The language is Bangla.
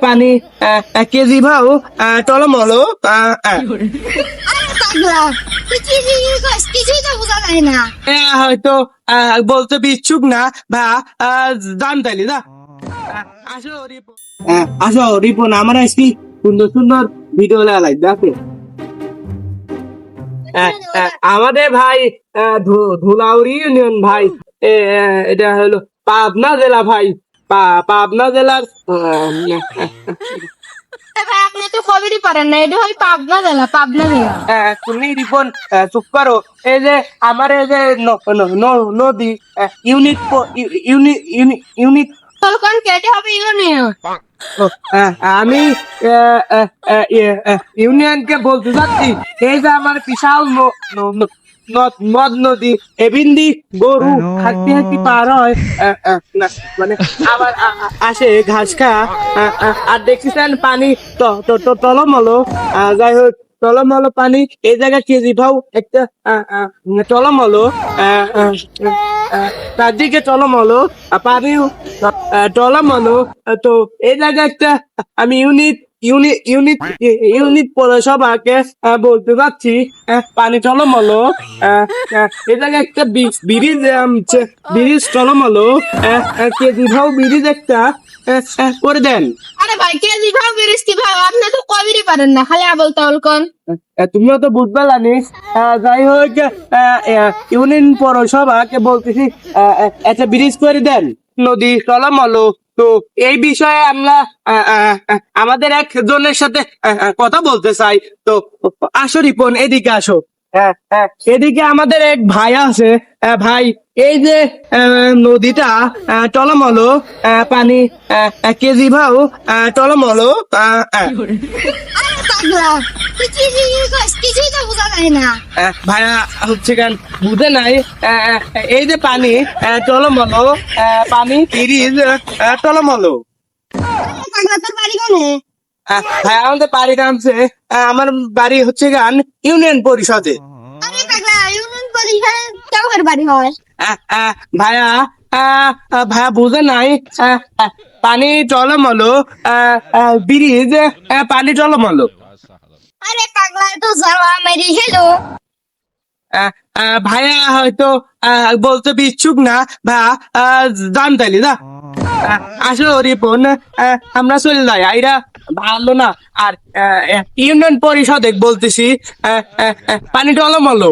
পানি কেজি ভাও টলমলো পাগলা তুই কি কইস কিছুই তো বোঝা যায় না। হয়তো বলতে বিচ্ছুক না ভা দাম তাইলি দা আসো রিপন আসো রিপন আমার আজকে সুন্দর সুন্দর ভিডিও লাই দেখো আমাদের ভাই ধুলাউড়ি ইউনিয়ন ভাই এটা হলো পাবনা জেলা ভাই পাবনা জেলার ভাই আপনি তো খবরই পারেন না, এটা হয় পাবনা জেলা, পাবনা জেলা। তুমি রিপন চুপ করো এই যে আমার এই যে নদী ইউনিট ইউনিট ইউনিট তখন কেটে হবে ইউনিয়ন। আমি ইউনিয়নকে বলতে চাচ্ছি এই যে আমার বিশাল নদ নদী এবিন্দি গরু হাঁটতে হাঁটতে পার হয় না, মানে আবার আসে ঘাস খা আর দেখছিলেন পানি টলমলো যাই হোক টলমলো পানি এই জায়গায় কেজি ভাও একটা টলমলো চারদিকে টলমলো পানিও টলমলো তো এই জায়গায় একটা আমি ইউনিট পৌরসভাকে বলতে চাচ্ছি পানি টলমলো এই জায়গায় একটা ব্রিজ ব্রিজ টলমলো কেজি ভাও ব্রিজ একটা করে দেন। আরে ভাই কেজি ভাও বিরিস্তি ভাই আপনি তো কবিরই পারেন না, খালি আবল তাবল কোন। তুমিও তো বুঝতে জানিস যাই হোক ইউনিয়ন পৌরসভাকে বলতেছি একটা ব্রিজ করে দেন নদী টলমলো তো এই বিষয়ে আমরা আমাদের একজনের সাথে কথা বলতে চাই তো আসো রিপন এদিকে আসো এদিকে আমাদের এক ভাই আছে ভাই এই যে নদীটা টলমলো পানি কেজি ভাও টলমলো পাগলা তুই কি কইস কিছুই তো বোঝা যায় না। ভাইয়া হচ্ছে কেন বুঝে নাই এই যে পানি টলমলো পানি ব্রিজ টলমলো পাগলা তোর বাড়ি কোনে? ভাই আমাদের বাড়ি নামছে আমার বাড়ি হচ্ছে গান ইউনিয়ন পরিষদে আরে পাগলা ইউনিয়ন পরিষদ কাউর বাড়ি হয়? ভাইয়া ভাইয়া বুঝে নাই পানি টলমলো ব্রিজ পানি টলমলো আরে পাগলা তো যাওয়া মেরি হেলো। ভাইয়া হয়তো বলতে বিচ্ছুক না ভা দাম তাইলি দা আসো রিপন আমরা চলে যাই আইরা ভালো না আর ইউনিয়ন পরিষদে বলতেছি পানি টলমলো